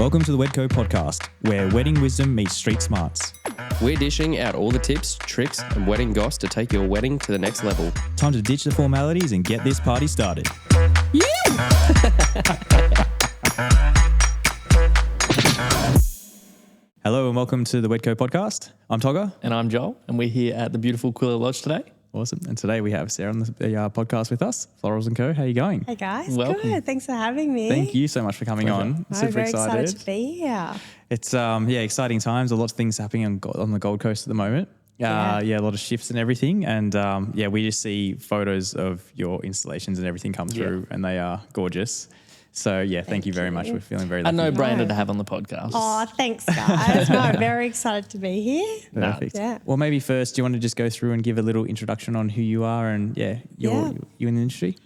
Welcome to the WedCo podcast, where wedding wisdom meets street smarts. We're dishing out all the tips, tricks, and wedding goss to take your wedding to the next level. Time to ditch the formalities and get this party started. Hello and welcome to the WedCo podcast. I'm Togger. And I'm Joel, and we're here at the beautiful Kwila Lodge today. Awesome. And today we have Sarah on the podcast with us, Florals Co. How are you going? Hey guys, Welcome. good. Thanks for having me. Thank you so much for coming on. I'm Super very excited to be here. It's exciting times. A lot of things happening on the Gold Coast at the moment. A lot of shifts and everything. And we just see photos of your installations and everything come through, and they are gorgeous. So thank you very much. We're feeling very lucky. A no-brainer to have on the podcast. Oh, thanks guys. No, I'm very excited to be here. Perfect. Yeah. Well, maybe first, do you want to just go through and give a little introduction on who you are and you in the industry?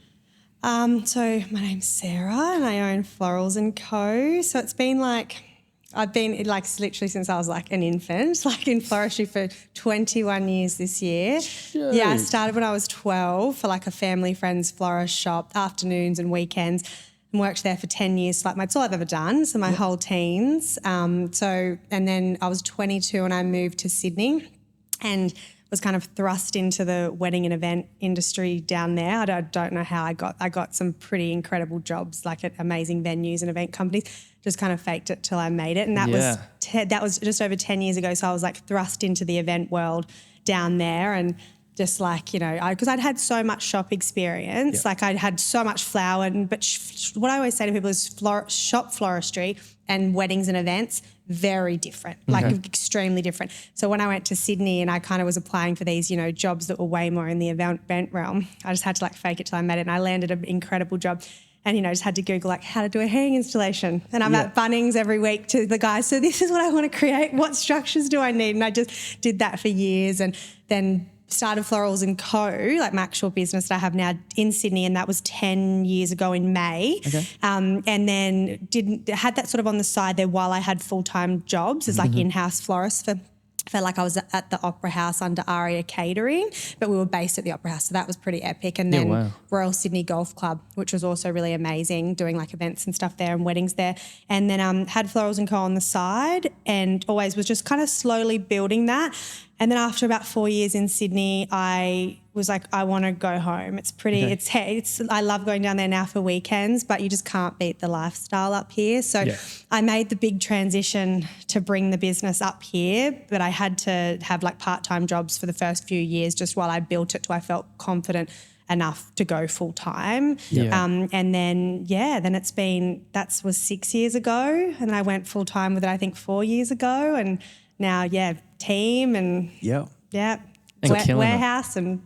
So my name's Sarah and I own Florals Co. So it's been I've been literally since I was an infant, in floristry for 21 years this year. Shoot. Yeah, I started when I was 12 for a family friend's florist shop, afternoons and weekends, and worked there for 10 years. So that's all I've ever done. So my whole teens. And then I was 22 and I moved to Sydney and was kind of thrust into the wedding and event industry down there. I don't know how I got some pretty incredible jobs at amazing venues and event companies. Just kind of faked it till I made it. And that was just over 10 years ago. So I was thrust into the event world down there and just because I'd had so much shop experience, I'd had so much flower. But what I always say to people is shop floristry and weddings and events, very different, extremely different. So when I went to Sydney and I kind of was applying for these, jobs that were way more in the event realm, I just had to fake it till I made it. And I landed an incredible job. And, just had to Google how to do a hanging installation. And I'm at Bunnings every week to the guys, so this is what I want to create. What structures do I need? And I just did that for years and then started Florals Co, my actual business that I have now in Sydney, and that was 10 years ago in May. Okay. And then had that sort of on the side there while I had full-time jobs as in-house florist for felt like I was at the Opera House under Aria Catering, but we were based at the Opera House, so that was pretty epic. And then Royal Sydney Golf Club, which was also really amazing, doing events and stuff there and weddings there. And then had Florals Co on the side and always was just kind of slowly building that. And then after about 4 years in Sydney, I was I want to go home. It's pretty, it's I love going down there now for weekends, but you just can't beat the lifestyle up here. So I made the big transition to bring the business up here, but I had to have part-time jobs for the first few years just while I built it till I felt confident enough to go full time. And then that was 6 years ago. And I went full time with it, I think 4 years ago. And now, team and warehouse and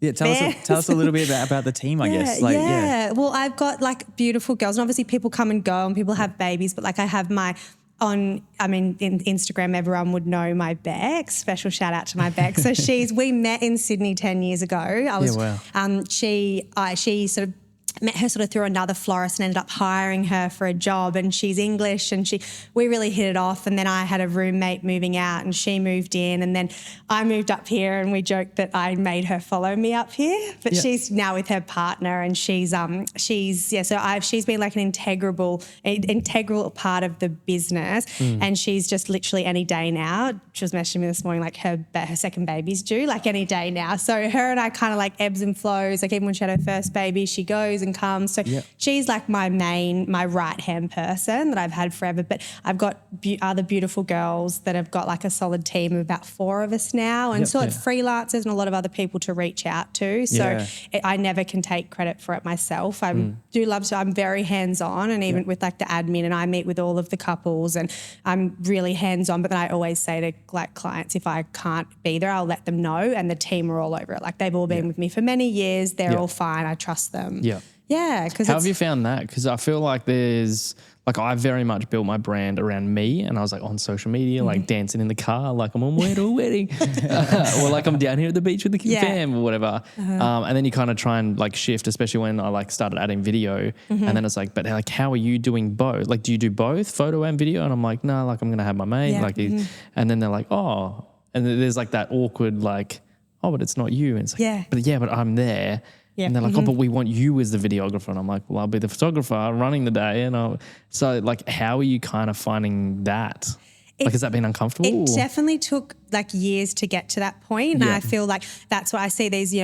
tell us a little bit about the team, I guess. Well, I've got beautiful girls, and obviously people come and go and people have babies, but I have in Instagram, everyone would know my Bex. Special shout out to my Bex. So we met in Sydney 10 years ago. She sort of met her through another florist and ended up hiring her for a job, and she's English and we really hit it off. And then I had a roommate moving out and she moved in, and then I moved up here and we joked that I made her follow me up here, but she's now with her partner and she's been an integral part of the business. And she's just literally any day now. She was messaging me this morning her second baby's due any day now. So her and I kind of ebbs and flows. Even when she had her first baby, she goes and comes. So she's my right-hand person that I've had forever. But I've got other beautiful girls that have got a solid team of about 4 of us now, and freelancers and a lot of other people to reach out to. So I never can take credit for it myself. I do love to. I'm very hands-on, and even with the admin, and I meet with all of the couples, and I'm really hands-on. But then I always say to clients, if I can't be there, I'll let them know, and the team are all over it. They've all been with me for many years. They're all fine. I trust them. Yeah. How have you found that? Because I feel there's I very much built my brand around me, and I was on social media, dancing in the car, I'm on way to a wedding, or I'm down here at the beach with the fam or whatever. And then you kind of try and shift, especially when I started adding video, and then it's but how are you doing both? Do you do both photo and video? And I'm no, I'm going to have my mate, and then they're oh, and there's that awkward oh, but it's not you. And it's but I'm there. Yeah. And they're like, oh, but we want you as the videographer. And I'm like, well, I'll be the photographer running the day. So like, how are you kind of finding that? Like, has that been uncomfortable? It definitely took like years to get to that point. And I feel like that's why I see these,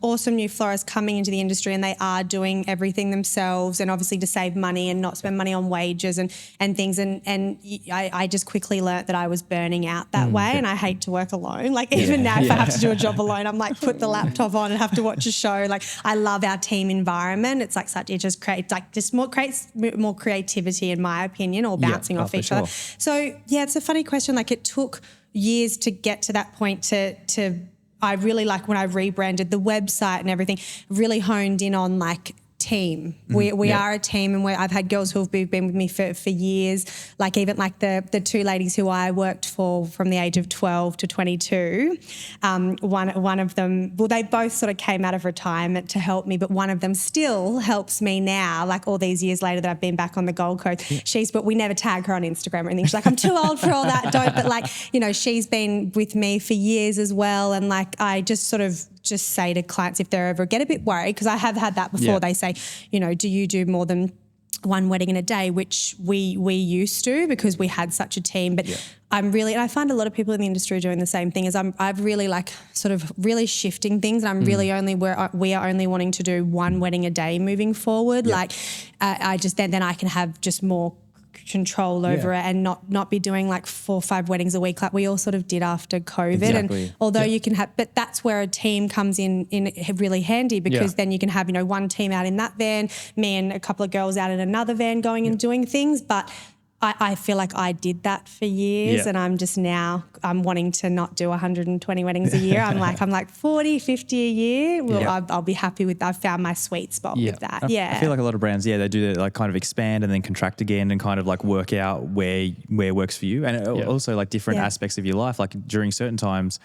awesome new florists coming into the industry, and they are doing everything themselves, and obviously to save money and not spend money on wages and things. And I just quickly learnt that I was burning out that way, and I hate to work alone. Like even now, if I have to do a job alone, I'm like, put the laptop on and have to watch a show. Like I love our team environment. It's like it just creates more creativity, in my opinion, or bouncing off each other. So yeah, it's a funny question. Like it took years to get to that point to I really like when I rebranded the website and everything, really honed in on like team. We are a team, and I've had girls who have been with me for years, like even like the two ladies who I worked for from the age of 12 to 22. One of them, well, they both sort of came out of retirement to help me, but one of them still helps me now, like all these years later that I've been back on the Gold Coast. But we never tag her on Instagram or anything. She's like, I'm too old for all that. But like, she's been with me for years as well. And like, I just sort of just say to clients, if they're ever get a bit worried, because I have had that before, they say, do you do more than one wedding in a day, which we used to because we had such a team. But I'm really, and I find a lot of people in the industry doing the same thing, is I've really like sort of really shifting things. And I'm really we are only wanting to do one wedding a day moving forward. Like I just, then I can have just more control over it and not be doing like 4 or 5 weddings a week like we all sort of did after COVID. Exactly. And although you can have, but that's where a team comes in really handy, because then you can have, one team out in that van, me and a couple of girls out in another van going and doing things. But I feel like I did that for years, and I'm just now, I'm wanting to not do 120 weddings a year. I'm like 40, 50 a year. Well, I'll be happy with that. I've found my sweet spot with that. I feel like a lot of brands, they do that, like kind of expand and then contract again and kind of like work out where works for you. And also like different aspects of your life. Like during certain times,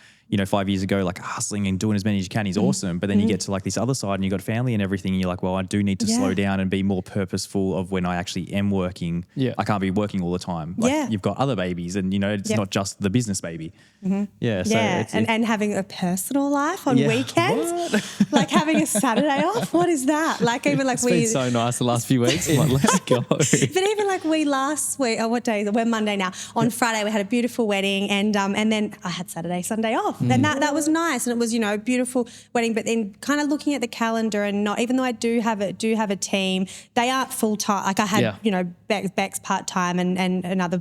5 years ago, like hustling and doing as many as you can is awesome. But then you get to like this other side and you've got family and everything. And you're like, well, I do need to slow down and be more purposeful of when I actually am working. I can't be working all the time. Like you've got other babies, and it's not just the business baby. So and having a personal life on weekends, like having a Saturday off. What is that? Like even like it's been so nice the last few weeks. I'm like, let's go. But even like we last week, what day is it? We're Monday now. On Friday we had a beautiful wedding, and then I had Saturday, Sunday off. And that was nice, and it was a beautiful wedding. But then kind of looking at the calendar, and not, even though I do have a team, they aren't full time. Like I had Beck's part time and another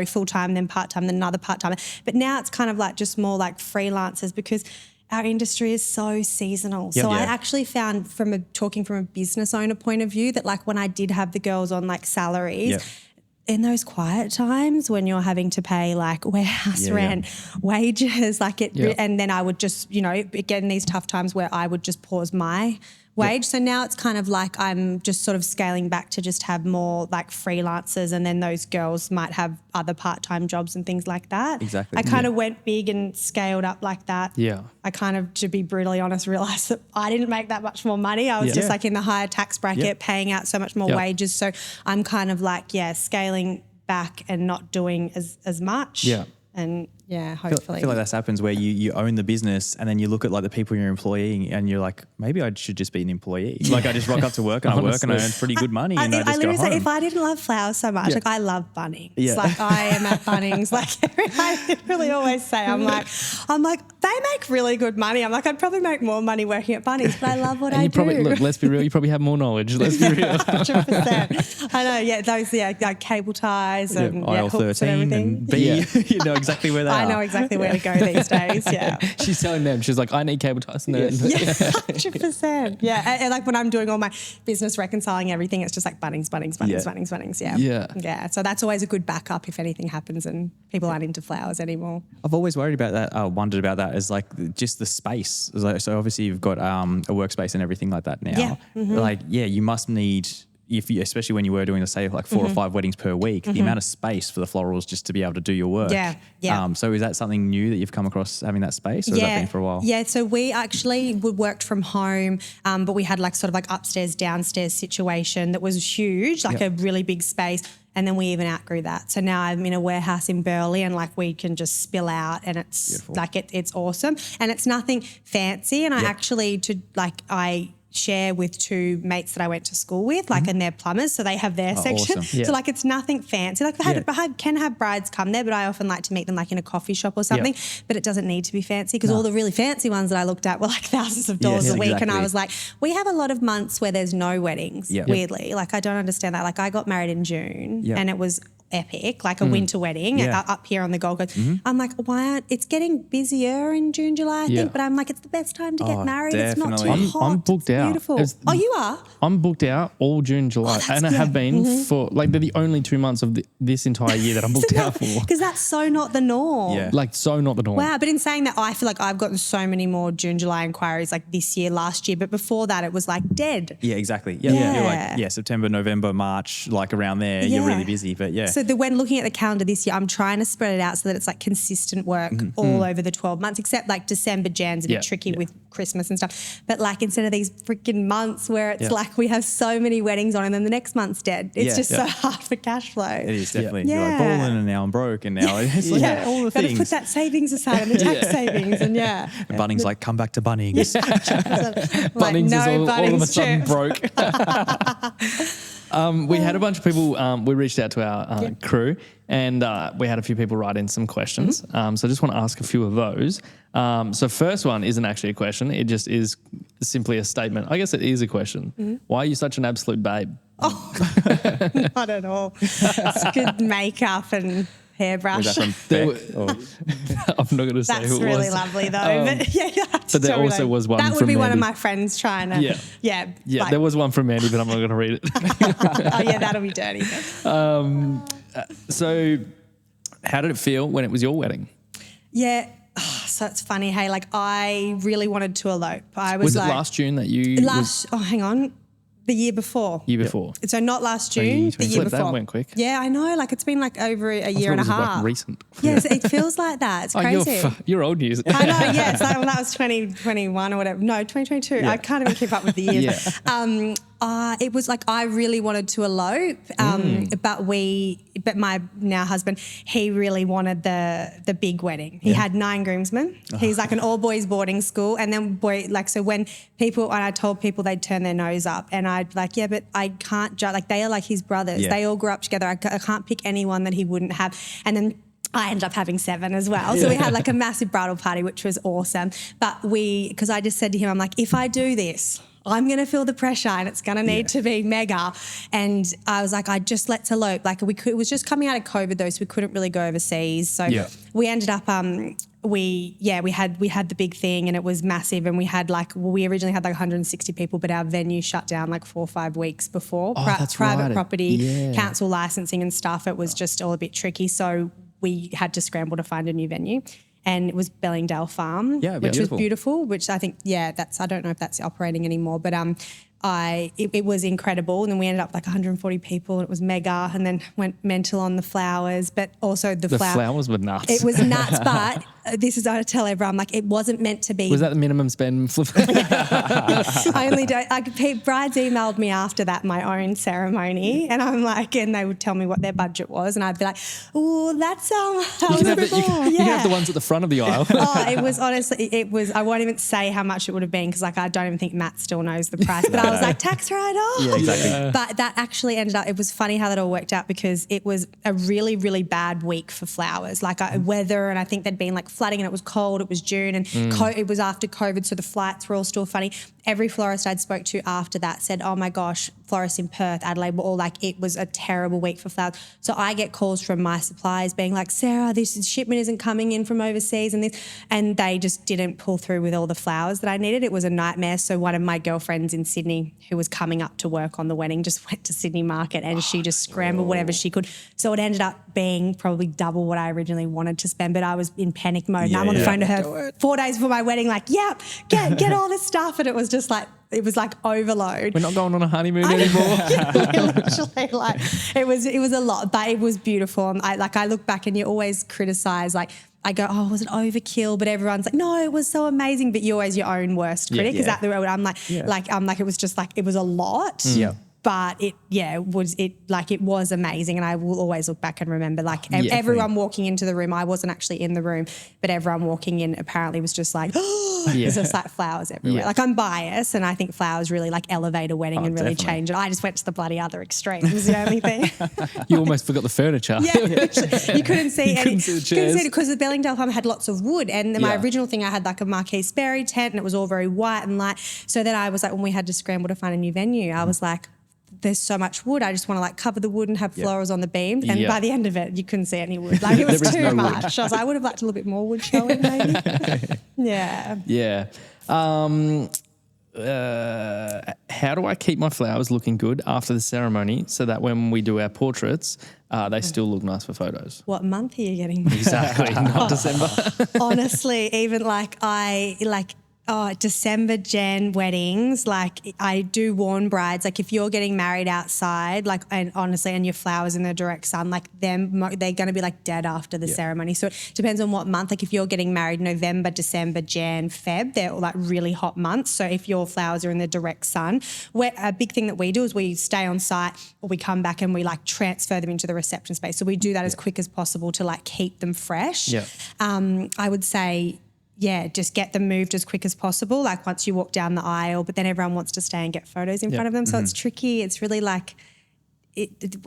full time, then part time, then another part time. But now it's kind of like just more like freelancers, because our industry is so seasonal. So I actually found talking from a business owner point of view that like when I did have the girls on like salaries, in those quiet times when you're having to pay like warehouse rent, wages, like it, and then I would just, get in these tough times where I would just pause my wage. So now it's kind of like I'm just sort of scaling back to just have more like freelancers, and then those girls might have other part-time jobs and things like that. Exactly. I kind of went big and scaled up like that. Yeah. I kind of, to be brutally honest, realised that I didn't make that much more money. I was just like in the higher tax bracket, paying out so much more wages. So I'm kind of like, scaling back and not doing as much. Yeah. And hopefully. I feel like that happens where you own the business, and then you look at like the people you're employing and you're like, maybe I should just be an employee. Like I just rock up to work and I work and I earn pretty good money, and I just go home. Say, if I didn't love flowers so much, like I love Bunnings. Yeah. Like I am at Bunnings. Like I really always say, I'm like, they make really good money. I'm like, I'd probably make more money working at Bunnings, but I love what I do. Look, let's be real, you probably have more knowledge. Let's be real. 100%. I know, those like cable ties and aisle hooks 13 and everything. and B, you know exactly where they are. I know exactly where to go these days, She's telling them, she's like, I need cable ties. Yeah, 100%. Yeah, and like when I'm doing all my business reconciling everything, it's just like Bunnings. Yeah. So that's always a good backup if anything happens and people aren't into flowers anymore. I've always worried about that, wondered about that, is like just the space. So obviously you've got a workspace and everything like that now. Yeah. You must need, especially when you were doing, say, like 4 or 5 weddings per week, the amount of space for the florals just to be able to do your work. Yeah. So is that something new that you've come across, having that space, or has that been for a while? Yeah, so we actually worked from home, but we had like sort of like upstairs, downstairs situation that was huge, like a really big space. And then we even outgrew that. So now I'm in a warehouse in Burleigh, and like we can just spill out, and it's beautiful. Like it's awesome. And it's nothing fancy. And I actually share with two mates that I went to school with, like, and they're plumbers, so they have their section. awesome. So like it's nothing fancy. Like I can have brides come there, but I often like to meet them like in a coffee shop or something. But it doesn't need to be fancy because all the really fancy ones that I looked at were like thousands of dollars a week, and I was like, we have a lot of months where there's no weddings. Weirdly, like I don't understand that. Like I got married in June, and it was epic, like a winter wedding up here on the Gold Coast. I'm like, why aren't, it's getting busier in June, July, I think, but I'm like, it's the best time to get married. Definitely. It's not too hot. I'm booked out. Beautiful. You are? I'm booked out all June, July, and I have been for like they're the only 2 months of this entire year that I'm booked out for. Because that's so not the norm. Yeah. Like so not the norm. Wow, but in saying that, I feel like I've gotten so many more June, July inquiries like this year, last year, but before that it was like dead. Yeah, exactly. Yeah. You're like, September, November, March, like around there, you're really busy. But So when looking at the calendar this year, I'm trying to spread it out so that it's like consistent work all over the 12 months, except like December, Jan's a bit tricky with Christmas and stuff. But like instead of these freaking months where it's like we have so many weddings on and then the next month's dead, it's just so hard for cash flow. it is definitely. You're like balling and now I'm broke and now it's like all the Gotta things. put that savings aside and the tax savings and And Bunnings like, come back to Bunnings. like, Bunnings no is all of a Bunnings sudden trip. broke. We had a bunch of people, we reached out to our crew and we had a few people write in some questions. So I just want to ask a few of those. So first one isn't actually a question. It just is simply a statement. I guess it is a question. Why are you such an absolute babe? Not at all. It's good makeup and hairbrush. Was that from Beck? I'm not going to say That's who it really was. lovely though. But there also was one that would from be one of Mandy. my friends trying to. Yeah, like, there was one from Mandy, but I'm not going to read it. oh yeah, that'll be dirty. So how did it feel when it was your wedding? Yeah. So it's funny. Hey, like I really wanted to elope. I was it like last June that you hang on. The year before. So not last June, the year before. That went quick. Yeah, I know. Like it's been like over a year and a it was half. like recent. Yes, it feels like that. It's crazy. You're old news. I know, yes. That was 2021 or whatever. No, 2022. I can't even keep up with the years. It was like I really wanted to elope, but my now husband, he really wanted the big wedding. He had 9 groomsmen. He's like an all boys boarding school, and then so when I told people they'd turn their nose up, and I'd like, yeah, but I can't judge. Like they are like his brothers. They all grew up together. I can't pick anyone that he wouldn't have, and then I ended up having 7 as well. So we had like a massive bridal party, which was awesome. But because I just said to him, I'm like, if I do this, I'm going to feel the pressure and it's going to need to be mega. And I was like, let's elope. Like it was just coming out of COVID though, so we couldn't really go overseas. So we ended up, we had the big thing and it was massive, and we originally had like 160 people, but our venue shut down like 4 or 5 weeks before. Private property, council licensing and stuff. It was just all a bit tricky. So we had to scramble to find a new venue. And it was Bellingdale Farm, which was beautiful, which I think, I don't know if that's operating anymore, but it was incredible. And then we ended up like 140 people and it was mega, and then went mental on the flowers, but also the flowers were nuts. It was nuts, but this is, I tell everyone, like it wasn't meant to be. Was that the minimum spend? I only don't, brides emailed me after that, my own ceremony, and I'm like, and they would tell me what their budget was, and I'd be like, oh, that's you can have the ones at the front of the aisle. It was honestly, I won't even say how much it would have been because like I don't even think Matt still knows the price, but I was like, tax write-off. Yeah, exactly. But that actually ended up, it was funny how that all worked out because it was a really, really bad week for flowers, like weather, and I think there'd been like flooding and it was cold, it was June, and it was after COVID, so the flights were all still funny. Every florist I'd spoke to after that said, oh my gosh, florists in Perth, Adelaide were all like, it was a terrible week for flowers. So I get calls from my suppliers being like, Sarah, this shipment isn't coming in from overseas and they just didn't pull through with all the flowers that I needed. It was a nightmare. So one of my girlfriends in Sydney who was coming up to work on the wedding just went to Sydney Market and she just scrambled whatever she could. So it ended up being probably double what I originally wanted to spend, but I was in panic mode. And I'm on the phone to her 4 days before my wedding, like, get all this stuff. And it was just like, it was like overload. We're not going on a honeymoon anymore. Literally, like it was a lot, but it was beautiful. And I look back and you always criticize, like I go, oh, was it overkill? But everyone's like, no, it was so amazing. But you're always your own worst critic. Is that the way I'm like, it was just like, it was a lot. Yeah. But it was amazing, and I will always look back and remember everyone walking into the room. I wasn't actually in the room, but everyone walking in apparently was just like, there's just like flowers everywhere. Yeah. Like I'm biased, and I think flowers really like elevate a wedding and really change it. I just went to the bloody other extreme. Was the only thing. You almost forgot the furniture. Yeah, you couldn't see any. Couldn't see the chairs. Because the Belling farm had lots of wood, and my original thing I had like a Marquis Sperry tent, and it was all very white and light. So then I was like, when we had to scramble to find a new venue, I was like, there's so much wood. I just want to like cover the wood and have florals on the beams. And by the end of it, you couldn't see any wood. Like it was too much. I was like, I would have liked a little bit more wood showing maybe. Yeah. Yeah. How do I keep my flowers looking good after the ceremony so that when we do our portraits, they still look nice for photos? What month are you getting? Exactly, not December. Honestly, even December, Jan weddings, like I do warn brides, like if you're getting married outside, like, and honestly, and your flowers in the direct sun, like they're going to be like dead after the ceremony. So it depends on what month. Like if you're getting married November, December, Jan, Feb, they're all like really hot months. So if your flowers are in the direct sun, a big thing that we do is we stay on site or we come back and we like transfer them into the reception space. So we do that as quick as possible to like keep them fresh. Yeah. I would say, just get them moved as quick as possible, like once you walk down the aisle, but then everyone wants to stay and get photos in front of them. So it's tricky. It's really like,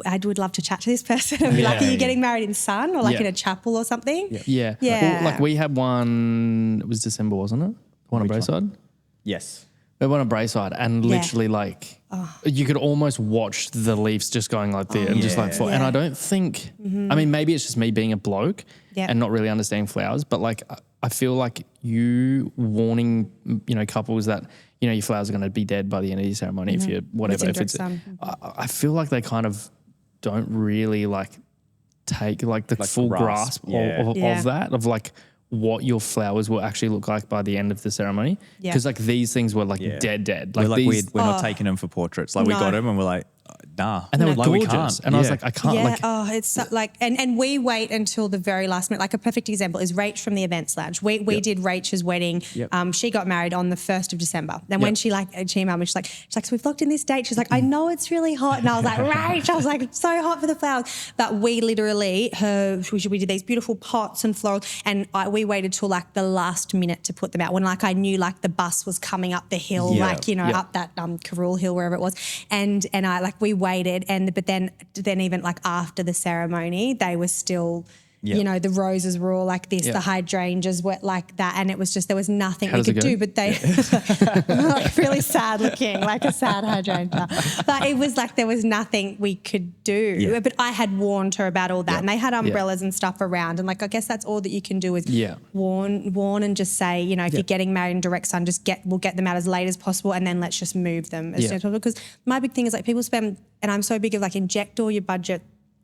I would love to chat to this person and be like, are you getting married in sun or like in a chapel or something? Yeah. Well, like we had one, it was December, wasn't it? One on Braeside? Yes. We went on Braeside and literally like you could almost watch the leaves just going like this and just like fall. And I don't think, I mean, maybe it's just me being a bloke and not really understanding flowers, but like I feel like you warning, couples that, your flowers are going to be dead by the end of your ceremony if you're whatever. I feel like they kind of don't really like take like the full grasp of that, of like what your flowers will actually look like by the end of the ceremony. Because like these things were like dead. Like we're not taking them for portraits. Like we got them and we're like, nah. And they were like gorgeous. We can't. And I was like, I can't. Yeah, like, it's so, like, and we wait until the very last minute. Like a perfect example is Rach from the Events Lounge. We did Rach's wedding. She got married on the 1st of December. Then when she emailed me, she's like, so we've locked in this date. She's like, I know it's really hot. And I was like, Rach, I was like, it's so hot for the flowers. But we literally, we did these beautiful pots and florals, and we waited till like the last minute to put them out when like I knew like the bus was coming up the hill, up that Carroll Hill, wherever it was. And I like, we waited but then even like after the ceremony, they were still, the roses were all like this, the hydrangeas were like that, and it was just, there was nothing we could do, but they like really sad looking, like a sad hydrangea. But it was like there was nothing we could do. But I had warned her about all that, and they had umbrellas and stuff around, and like I guess that's all that you can do is warn and just say, if you're getting married in direct sun, we'll get them out as late as possible, and then let's just move them as soon as possible. Because my big thing is like people spend, and I'm so big of like inject all your budget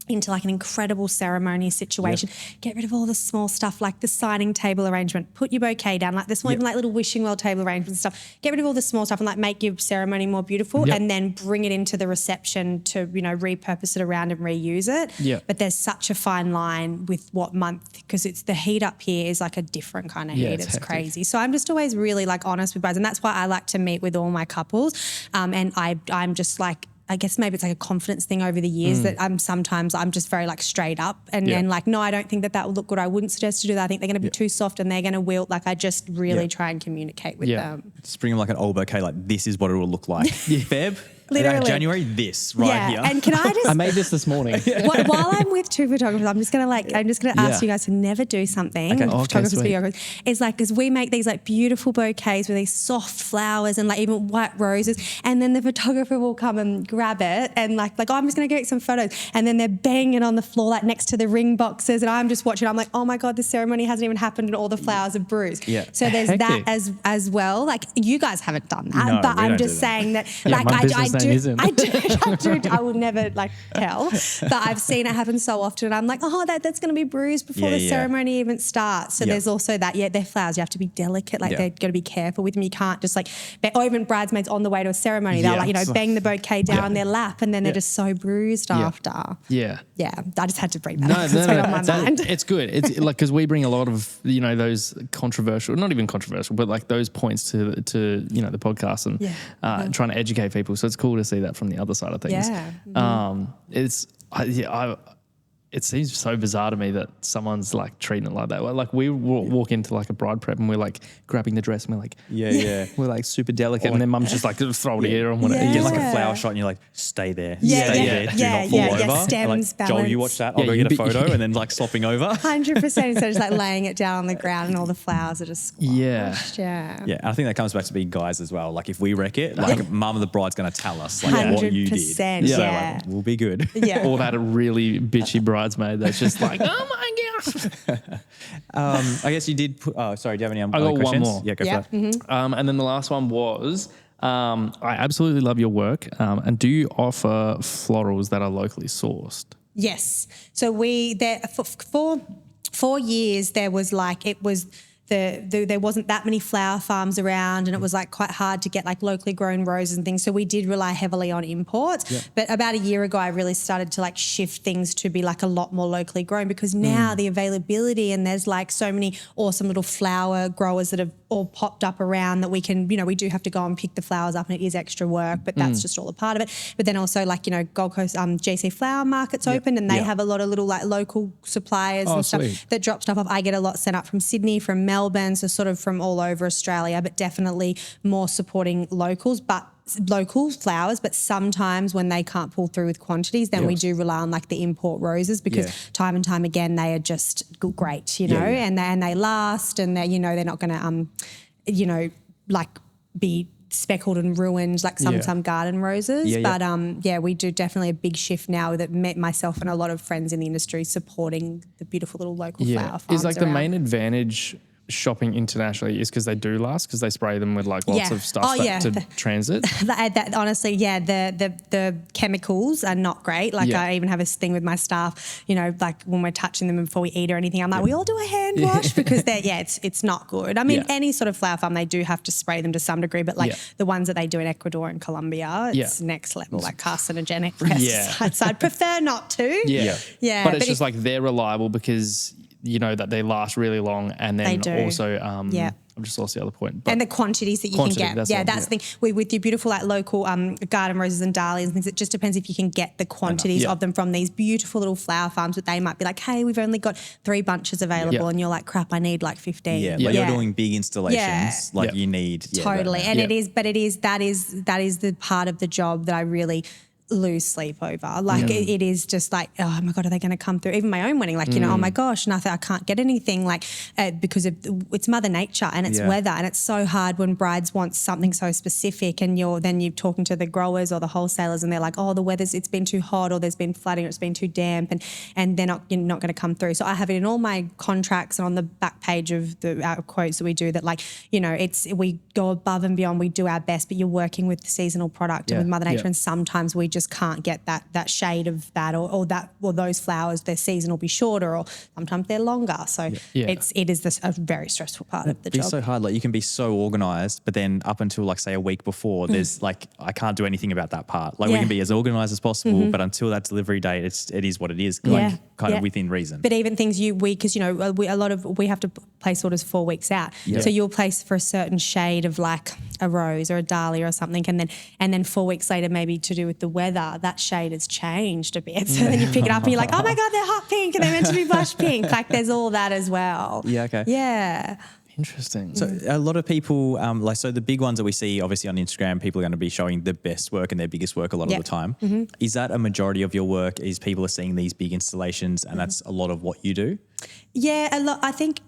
into like an incredible ceremony situation. Get rid of all the small stuff like the signing table arrangement. Put your bouquet down. Like there's not even like little wishing well table arrangements and stuff. Get rid of all the small stuff and like make your ceremony more beautiful and then bring it into the reception to, repurpose it around and reuse it. But there's such a fine line with what month, because it's the heat up here is like a different kind of heat. It's crazy. So I'm just always really like honest with brides, and that's why I like to meet with all my couples. And I'm just like, I guess maybe it's like a confidence thing over the years that I'm just very like straight up and then like, no, I don't think that will look good. I wouldn't suggest to do that. I think they're going to be too soft and they're going to wilt. Like I just really try and communicate with them. Just bring them like an old bouquet, like this is what it will look like. Feb, literally. January, this right here. And can I just... I made this morning. While I'm with two photographers, I'm just going to ask you guys to never do something. Photographers, videographers. It's like, because we make these like beautiful bouquets with these soft flowers and like even white roses, and then the photographer will come and grab it and like oh, I'm just going to get some photos, and then they're banging on the floor like next to the ring boxes, and I'm just watching. I'm like, oh my God, the ceremony hasn't even happened and all the flowers are bruised. So there's that as well. Like you guys haven't done that, but I'm just saying that like I will never like tell, but I've seen it happen so often, and I'm like, oh, that's going to be bruised before the ceremony even starts. So there's also that. They're flowers. You have to be delicate. Like they're got to be careful with them. You can't just like, or even bridesmaids on the way to a ceremony, they'll like bang the bouquet down on their lap, and then they're just so bruised after. I just had to bring that up. It's been on my mind. It's good. It's like, because we bring a lot of those controversial, not even controversial, but like those points to the podcast and trying to educate people. So it's cool cool to see that from the other side of things. Yeah. It seems so bizarre to me that someone's like treating it like that. Like we walk into like a bride prep and we're like grabbing the dress and we're like, we're like super delicate, and then mum's just like throw it here and whatever. You get like a flower shot and you're like, stay there, Yeah, stay yeah, there, do yeah, not fall yeah, over. yeah, stems, Like, Joel, you watch that, I'll go you get a be- photo, and then like swapping over. 100% instead of just like laying it down on the ground and all the flowers are just squashed. Yeah. Yeah, and I think that comes back to being guys as well. Like if we wreck it, like mum of the bride's going to tell us like what you did. 100%, So yeah. like, we'll be good. Yeah. Or that really bitchy bridesmaid that's just like, oh my gosh. I guess you did put, sorry, do you have any other got one questions? more. Yeah, go Yeah. for that. And then the last one was, I absolutely love your work. And do you offer florals that are locally sourced? Yes. So for 4 years there was like there wasn't that many flower farms around, and it was like quite hard to get like locally grown roses and things. So we did rely heavily on imports. Yeah. But about a year ago, I really started to like shift things to be like a lot more locally grown, because now the availability, and there's like so many awesome little flower growers that have all popped up around that we can, we do have to go and pick the flowers up, and it is extra work, but that's just all a part of it. But then also like, Gold Coast GC Flower Market's open, and they have a lot of little like local suppliers and stuff that drop stuff off. I get a lot sent up from Sydney, from Melbourne, so sort of from all over Australia, but definitely more supporting local flowers. But sometimes when they can't pull through with quantities, then we do rely on like the import roses, because time and time again they are just great, and they last, and they're not going to like be speckled and ruined like some garden roses. But we do definitely a big shift now that myself and a lot of friends in the industry supporting the beautiful little local flower farms. Is like around. the main advantage shopping internationally is because they do last, because they spray them with like lots of stuff to transit. That honestly, the chemicals are not great. Like I even have this thing with my staff, like when we're touching them before we eat or anything, I'm like, we all do a hand wash, because it's not good. I mean, any sort of flower farm, they do have to spray them to some degree, but like the ones that they do in Ecuador and Colombia, it's next level, like carcinogenic pesticides. So I'd prefer not to. Yeah. But it's just like they're reliable because that they last really long, and then also I've just lost the other point. But and the quantities that you can get. That's the thing. With your beautiful like local garden roses and dahlias and things, it just depends if you can get the quantities of them from these beautiful little flower farms, but they might be like, hey, we've only got 3 bunches available, and you're like, crap, I need like 15. You're doing big installations, like you need. Totally. And that is the part of the job that I really lose sleep over. Like it is just like, oh my God, are they going to come through? Even my own wedding, like, oh my gosh, nothing, I can't get anything, like because it's Mother Nature and it's weather, and it's so hard when brides want something so specific, and you're talking to the growers or the wholesalers, and they're like, oh, it's been too hot, or there's been flooding, or it's been too damp, and you're not going to come through. So I have it in all my contracts and on the back page of our quotes that we do, that like, we go above and beyond, we do our best, but you're working with the seasonal product and with Mother Nature, and sometimes we just can't get that shade of that or those flowers, their season will be shorter, or sometimes they're longer. So it is a very stressful part of the job. It's so hard. Like you can be so organized, but then up until like say a week before, there's like I can't do anything about that part. Like we can be as organized as possible, but until that delivery date, it is what it is. Like kind of within reason. But even things because we have to place orders 4 weeks out. So you'll place for a certain shade of like a rose or a dahlia or something, and then 4 weeks later, maybe to do with the weather, that shade has changed a bit. So then you pick it up and you're like, oh my God, they're hot pink and they're meant to be blush pink. Like there's all that as well. Yeah, okay. Yeah. Interesting. So a lot of people, so the big ones that we see obviously on Instagram, people are going to be showing the best work and their biggest work a lot of the time. Is that a majority of your work? Is people are seeing these big installations and that's a lot of what you do? Yeah, a lot. I think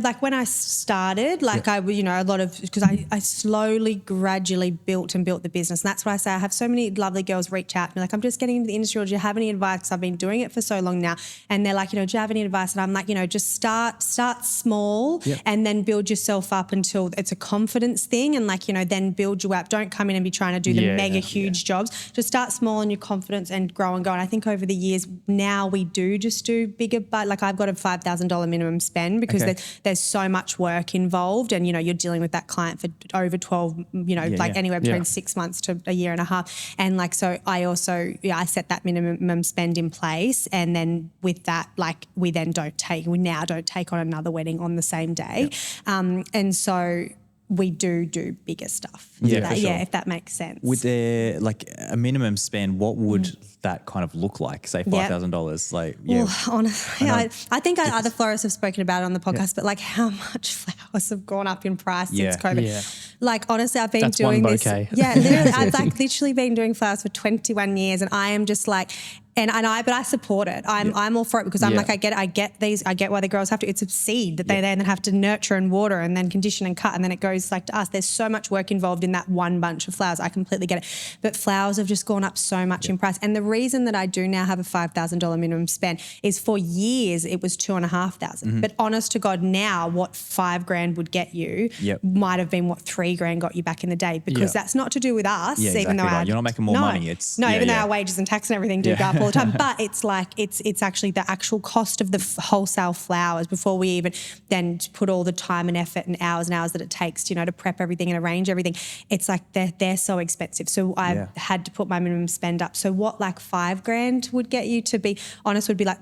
like when I started, like I, a lot of, because I slowly, gradually built the business. And that's why I say I have so many lovely girls reach out to me, like, I'm just getting into the industry, or do you have any advice? Because I've been doing it for so long now. And they're like, do you have any advice? And I'm like, just start small and then build yourself up until it's a confidence thing. And like, then build you up. Don't come in and be trying to do the mega huge jobs. Just start small in your confidence and grow and go. And I think over the years now we do just do bigger, but like I've got a $5,000 minimum spend because there's so much work involved, and you're dealing with that client for over 12, anywhere between 6 months to a year and a half, and like so I also I set that minimum spend in place, and then with that like we now don't take on another wedding on the same day, and so we do bigger stuff. Yeah, That- for sure. yeah, if that makes sense. With there like a minimum spend, what would that kind of look like? Say $5,000. Like, yeah. Well, honestly, I think other florists have spoken about it on the podcast, but like how much flowers have gone up in price since COVID. Yeah. Like honestly, I've been That's doing one this. bouquet. Yeah, literally, I've like literally been doing flowers for 21 years, and I am just like. But I support it. I'm all for it because I'm like I get why the girls have to. It's a seed that they then have to nurture and water and then condition and cut, and then it goes like to us. There's so much work involved in that one bunch of flowers. I completely get it. But flowers have just gone up so much in price. And the reason that I do now have a $5,000 minimum spend is for years it was $2,500. But honest to God, now what $5,000 would get you might have been what $3,000 got you back in the day, because that's not to do with us. Yeah, even though right. You're not making more money. It's even though our wages and tax and everything do go up all the time. But it's like it's actually the actual cost of the wholesale flowers before we even then put all the time and effort and hours that it takes, to prep everything and arrange everything. It's like they're so expensive. So I had to put my minimum spend up. So what like $5,000 would get you, to be honest, would be like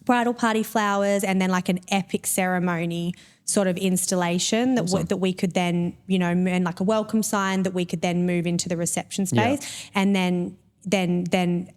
bridal party flowers and then like an epic ceremony sort of installation that we could then, and like a welcome sign that we could then move into the reception space, and then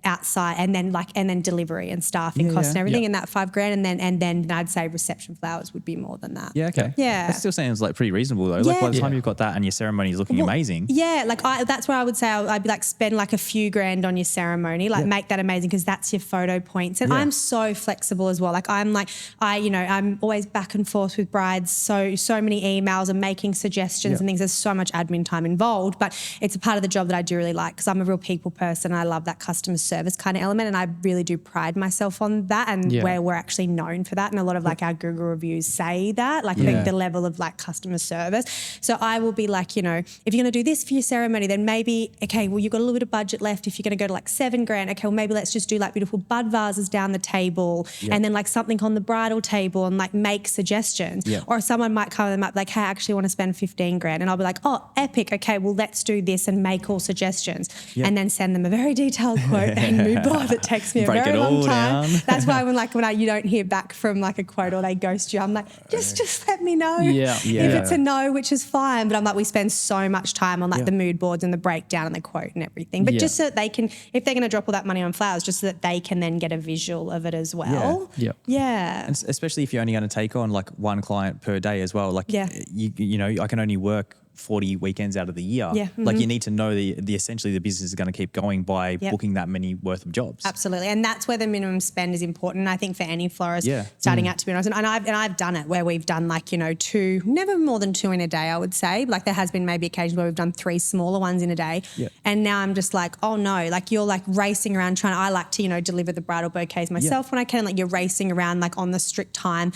outside and then delivery and staffing costs and everything, and that $5,000, and then I'd say reception flowers would be more than that. Yeah, okay. Yeah. That still sounds like pretty reasonable though. Like by the time you've got that and your ceremony is looking amazing. Yeah, like that's where I would say I'd be like spend like a few grand on your ceremony, like make that amazing, because that's your photo points. And I'm so flexible as well. Like I'm always back and forth with brides, so many emails and making suggestions and things. There's so much admin time involved, but it's a part of the job that I do really like, because I'm a real people person. I love that customer service kind of element, and I really do pride myself on that, and where we're actually known for that, and a lot of like our Google reviews say that, like the level of like customer service. So I will be like, if you're going to do this for your ceremony, then maybe, okay, well, you've got a little bit of budget left. If you're going to go to like $7,000, okay, well, maybe let's just do like beautiful bud vases down the table, and then like something on the bridal table, and like make suggestions. Or someone might come them up like, hey, I actually want to spend $15,000, and I'll be like, oh, epic, okay, well, let's do this and make all suggestions, and then send them a very detailed quote and move on. It takes me a very long time. That's why when you don't hear back from like a quote or they ghost you, I'm like, just let me know. If it's a no, which is fine. But I'm like, we spend so much time on like the mood boards and the breakdown and the quote and everything. But just so that they can, if they're going to drop all that money on flowers, just so that they can then get a visual of it as well. Yeah. And especially if you're only going to take on like one client per day as well. Like, I can only work 40 weekends out of the year. Like you need to know the essentially the business is going to keep going by booking that many worth of jobs. Absolutely. And that's where the minimum spend is important, I think, for any florist starting out, to be honest. And I've done it where we've done like, two, never more than 2 in a day, I would say. Like there has been maybe occasions where we've done 3 smaller ones in a day. And now I'm just like, oh no, like you're like racing around I like to, deliver the bridal bouquets myself when I can. Like you're racing around like on the strict time,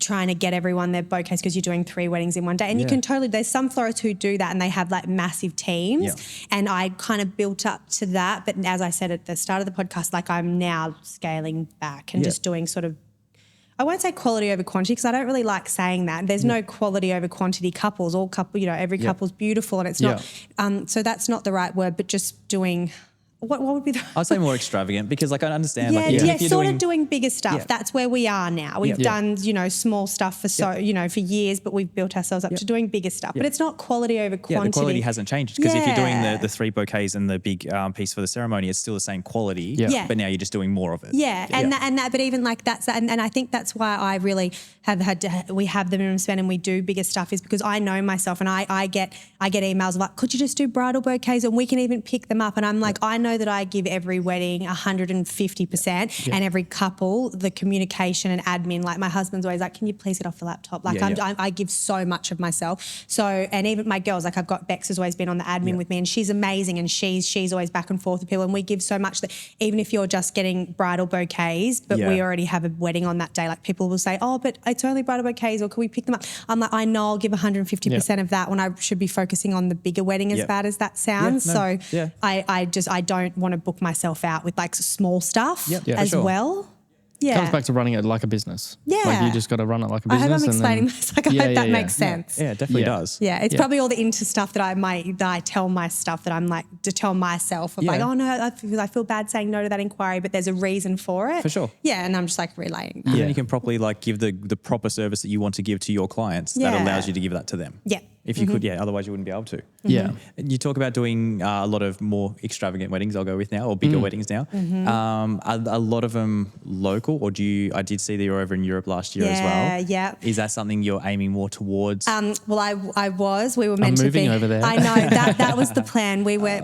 trying to get everyone their bouquets because you're doing 3 weddings in one day. And you can totally, there's some florists who do that and they have like massive teams. And I kind of built up to that. But as I said at the start of the podcast, like I'm now scaling back and just doing sort of, I won't say quality over quantity because I don't really like saying that. There's no quality over quantity couples. All couple, every couple's beautiful, and it's not, so that's not the right word, but just doing, what would be the I'd say more extravagant, because like I understand doing bigger stuff. That's where we are now. We've done, small stuff for for years, but we've built ourselves up to doing bigger stuff. But it's not quality over quantity. Yeah, the quality hasn't changed, because if you're doing the 3 bouquets and the big piece for the ceremony, it's still the same quality. But now you're just doing more of it. That, but even like that's, and I think that's why I really have we have the minimum spend and we do bigger stuff, is because I know myself, and I get emails like, could you just do bridal bouquets, and we can even pick them up. And I'm like, I know that I give every wedding 150%, and every couple, the communication and admin, like my husband's always like, can you please get off the laptop? Like I give so much of myself. So, and even my girls, like I've got Bex has always been on the admin with me, and she's amazing, and she's always back and forth with people, and we give so much that even if you're just getting bridal bouquets, but we already have a wedding on that day, like people will say, oh, but it's only bridal bouquets, or can we pick them up? I'm like, I know I'll give 150% of that when I should be focusing on the bigger wedding, as bad as that sounds. I don't want to book myself out with like small stuff as well. It comes back to running it like a business. Like you just got to run it like a business. I hope I'm explaining this. Like I hope that makes sense. Yeah, it definitely does. Yeah, it's probably all the into stuff that I tell my stuff that I'm like to tell myself of like, oh no, I feel bad saying no to that inquiry, but there's a reason for it. For sure. Yeah, and I'm just like relaying that. And then you can properly like give the proper service that you want to give to your clients that allows you to give that to them. Yeah. If you could, otherwise you wouldn't be able to. Yeah. And you talk about doing a lot of more extravagant weddings, I'll go with now, or bigger weddings now. Are a lot of them local, or I did see that you were over in Europe last year as well. Yeah. Is that something you're aiming more towards? Well, I was. We were meant to be moving over there. I know that was the plan. We were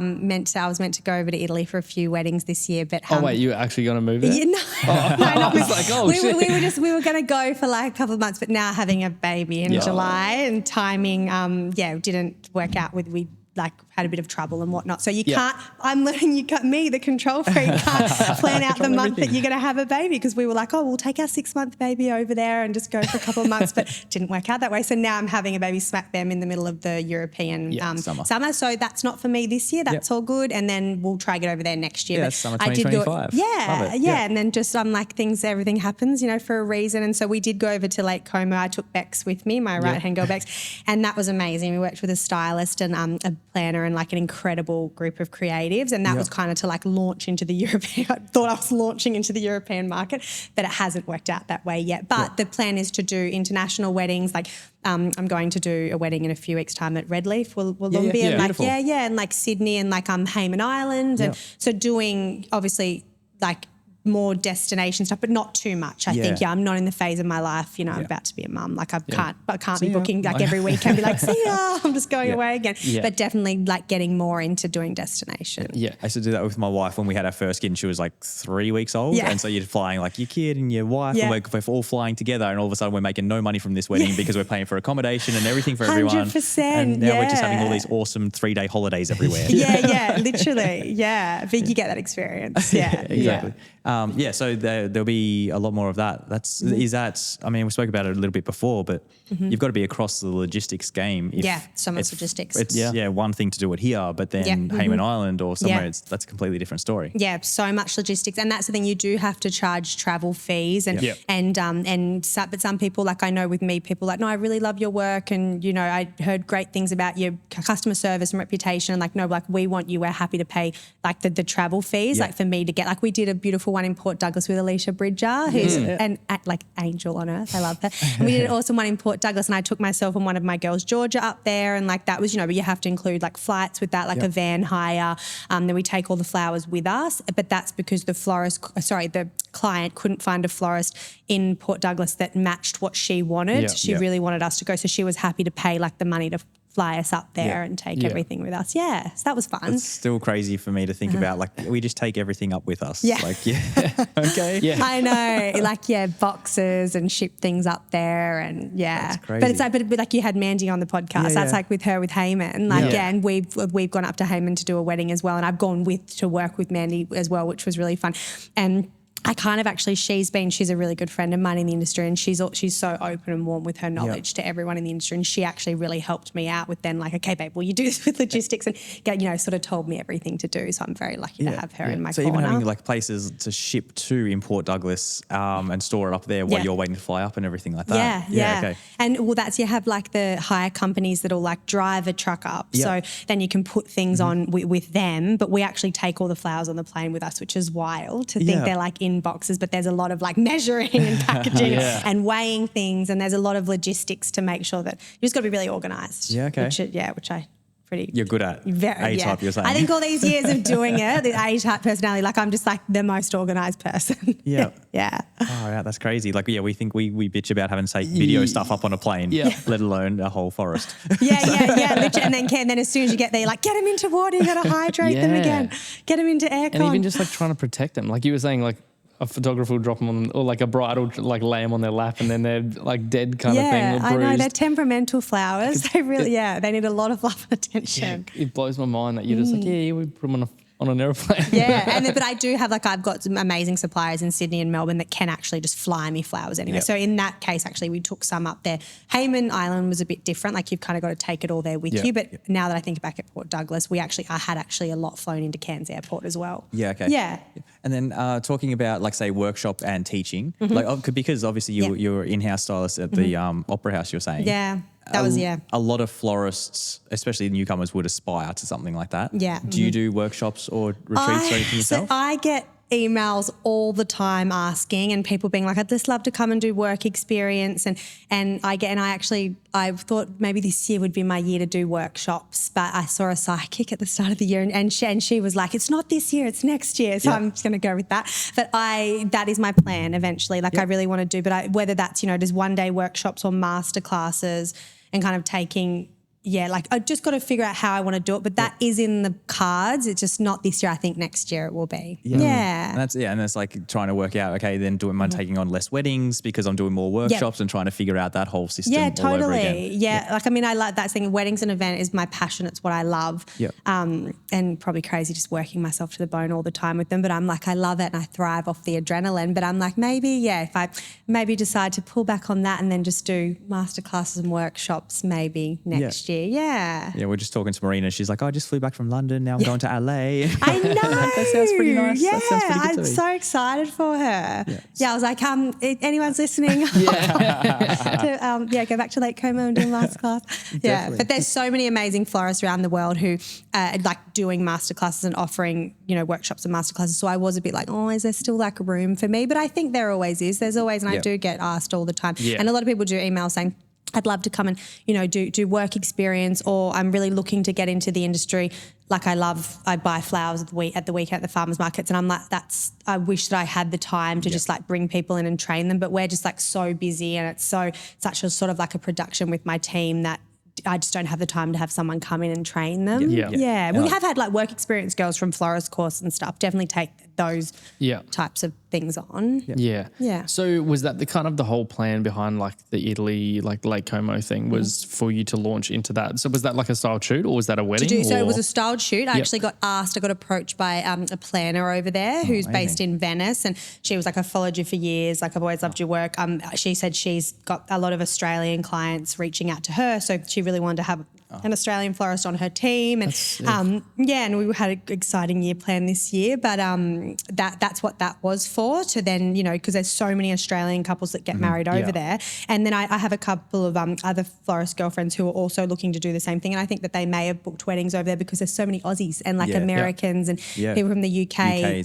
meant to. I was meant to go over to Italy for a few weddings this year, but Oh wait, you were actually going to move there? yeah, no, I was like, oh shit. we were going to go for like a couple of months, but now having a baby in July and timing, didn't work out with we. Like had a bit of trouble and whatnot. So you can't, I'm letting you cut me, the control freak, can't plan out the month that you're going to have a baby, because we were like, we'll take our 6-month baby over there and just go for a couple of months, but it didn't work out that way. So now I'm having a baby smack them in the middle of the European summer. So that's not for me this year. That's all good. And then we'll try get over there next year. Yeah, but summer I did do 2025. it. Yeah. And then just everything happens, for a reason. And so we did go over to Lake Como. I took Bex with me, my right-hand girl Bex, and that was amazing. We worked with a stylist and a planner and like an incredible group of creatives, and that was kind of to like launch into the European. I thought I was launching into the European market, but it hasn't worked out that way yet. But the plan is to do international weddings. Like I'm going to do a wedding in a few weeks' time at Redleaf. Will be and like and like Sydney and like Hayman Island, and so doing obviously like more destination stuff, but not too much. I think, I'm not in the phase of my life, I'm about to be a mum. Like I can't be booking like every weekend, be like, see ya, I'm just going away again. Yeah. But definitely like getting more into doing destination. Yeah. I used to do that with my wife when we had our first kid and she was like 3 weeks old. Yeah. And so you're flying like your kid and your wife and we're all flying together, and all of a sudden we're making no money from this wedding because we're paying for accommodation and everything for everyone. 100%. And now we're just having all these awesome 3-day holidays everywhere. Literally. Yeah. But you get that experience. Yeah. Exactly. So there'll be a lot more of that. We spoke about it a little bit before, but you've got to be across the logistics game. So much logistics. It's one thing to do it here, but then Hayman Island or somewhere, that's a completely different story. Yeah, so much logistics, and that's the thing. You do have to charge travel fees, but some people, like I know with me, people like, no, I really love your work, and I heard great things about your customer service and reputation, and like, no, like we want you. We're happy to pay like the travel fees, like for me to get, like we did a beautiful one in Port Douglas with Alicia Bridger, who's an like angel on earth. I love her. And we did an awesome one in Port Douglas, and I took myself and one of my girls, Georgia, up there, and like that was, but you have to include like flights with that, like a van hire. Then we take all the flowers with us, but that's because the client couldn't find a florist in Port Douglas that matched what she wanted. She really wanted us to go, so she was happy to pay like the money to fly us up there and take everything with us. Yeah, so that was fun. It's still crazy for me to think about, like, we just take everything up with us. Yeah. Like, okay. Yeah. I know, like, boxes and ship things up there, and That's crazy. But it's like, but like you had Mandy on the podcast. That's like with her with Hayman. Like, and we've gone up to Hayman to do a wedding as well, and I've gone to work with Mandy as well, which was really fun. And I kind of actually, she's a really good friend of mine in the industry, and she's so open and warm with her knowledge to everyone in the industry, and she actually really helped me out with then like, okay, babe, will you do this with logistics, and sort of told me everything to do. So I'm very lucky to have her in my corner. So even having like places to ship to in Port Douglas and store it up there while you're waiting to fly up and everything like that. Yeah. Okay. And you have like the hire companies that'll like drive a truck up. So then you can put things on with them, but we actually take all the flowers on the plane with us, which is wild to think they're like in boxes, but there's a lot of like measuring and packaging and weighing things, and there's a lot of logistics to make sure that you just got to be really organised. Yeah, okay. Which I pretty. You're good at A-type, you're saying. I think all these years of doing it, the A-type personality, like I'm just like the most organised person. Yeah. Yeah. Oh, yeah, that's crazy. Like, we think we bitch about having, say, video stuff up on a plane, let alone a whole forest. Literally. And then as soon as you get there, you're like, get them into water, you got to hydrate them again. Get them into aircon. And even just like trying to protect them. Like you were saying, like, a photographer will drop them on, or like a bride will like lay them on their lap, and then they're like dead kind of thing. Or bruised. I know, they're temperamental flowers. They really, they need a lot of love and attention. It blows my mind that you're just like, we put them on an airplane. But I do have I've got some amazing suppliers in Sydney and Melbourne that can actually just fly me flowers anyway. So in that case, actually, we took some up there. Hayman Island was a bit different. Like you've kind of got to take it all there with you. But now that I think back at Port Douglas, I had actually a lot flown into Cairns Airport as well. Yeah. Okay. Yeah. And then talking about like say workshop and teaching, because obviously you're in-house stylist at the Opera House. You're saying. Yeah. That was, a lot of florists, especially newcomers, would aspire to something like that. Yeah. Do you do workshops or retreats or anything yourself? So I get emails all the time asking, and people being like, I'd just love to come and do work experience. And I thought maybe this year would be my year to do workshops, but I saw a psychic at the start of the year and she was like, it's not this year, it's next year. So I'm just going to go with that. But that is my plan eventually. Like I really want to do, but whether that's, just one day workshops or master classes and kind of taking, like I just got to figure out how I want to do it, but that is in the cards. It's just not this year. I think next year it will be. Yeah. And that's like trying to work out, okay, then am I taking on less weddings because I'm doing more workshops and trying to figure out that whole system Yeah, all over totally. again. Yeah. Like, I mean, I like that thing. Weddings and event is my passion. It's what I love. Yep. And probably crazy just working myself to the bone all the time with them. But I'm like, I love it and I thrive off the adrenaline. But I'm like, maybe, if I maybe decide to pull back on that and then just do masterclasses and workshops maybe next year. Yeah. Yeah, we're just talking to Marina. She's like, I just flew back from London. Now I'm going to LA. I know. That sounds pretty nice. Yeah, That sounds pretty good to I'm me. so excited for her. Yeah. I was like, anyone's listening? Go back to Lake Como and do a masterclass. But there's so many amazing florists around the world who like doing masterclasses and offering, workshops and masterclasses. So I was a bit like, is there still like room for me? But I think there always is. There's always, and I do get asked all the time. Yeah. And a lot of people do email saying, I'd love to come and, do work experience, or I'm really looking to get into the industry. Like I buy flowers at the weekend at the farmers markets, and I'm like, I wish that I had the time to just like bring people in and train them, but we're just like so busy, and it's such a sort of like a production with my team that I just don't have the time to have someone come in and train them. Yeah. We have had like work experience girls from Florist course and stuff. Definitely take those types of things on. Yeah. So was that the kind of the whole plan behind like the Italy, like Lake Como thing was for you to launch into that? So was that like a styled shoot or was that a wedding? So it was a styled shoot. I actually got approached by a planner over there who's based in Venice, and she was like, I've followed you for years. Like I've always loved your work. She said she's got a lot of Australian clients reaching out to her. So she really wanted to have an Australian florist on her team. And and we had an exciting year planned this year, but that's what that was for, to then, because there's so many Australian couples that get married over there. And then I have a couple of other florist girlfriends who are also looking to do the same thing. And I think that they may have booked weddings over there because there's so many Aussies and like Americans and people from the UK.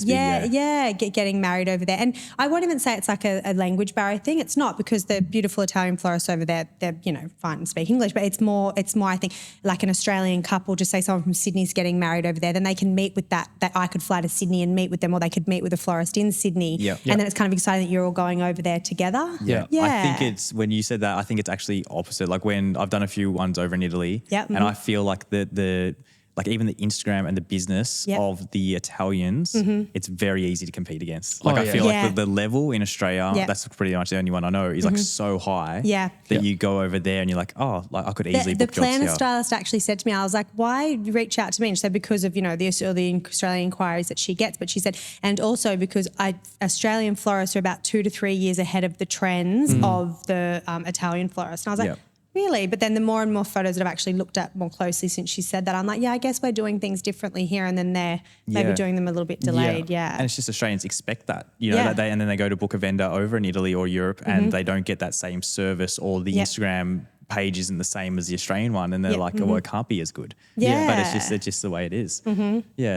Getting married over there. And I won't even say it's like a language barrier thing. It's not, because the beautiful Italian florists over there, they're, fine and speak English, but it's more, I think, like an Australian couple, just say someone from Sydney's getting married over there, then they can meet with that I could fly to Sydney and meet with them, or they could meet with a florist in Sydney. And then it's kind of exciting that you're all going over there together. I think it's, when you said that, I think it's actually opposite. Like when I've done a few ones over in Italy and I feel like the like even the Instagram and the business of the Italians, it's very easy to compete against. Like I feel like the level in Australia, that's pretty much the only one I know, is like so high that you go over there and you're like, I could easily book jobs here. The planner stylist actually said to me, I was like, why reach out to me? And she said, because of, the Australian inquiries that she gets. But she said, and also because Australian florists are about 2 to 3 years ahead of the trends of the Italian florists. And I was like, really? But then the more and more photos that I've actually looked at more closely since she said that, I'm like, I guess we're doing things differently here, and then they're maybe doing them a little bit delayed. And it's just Australians expect that, that and then they go to book a vendor over in Italy or Europe and they don't get that same service, or the Instagram page isn't the same as the Australian one, and they're like, well, it can't be as good. But it's just the way it is.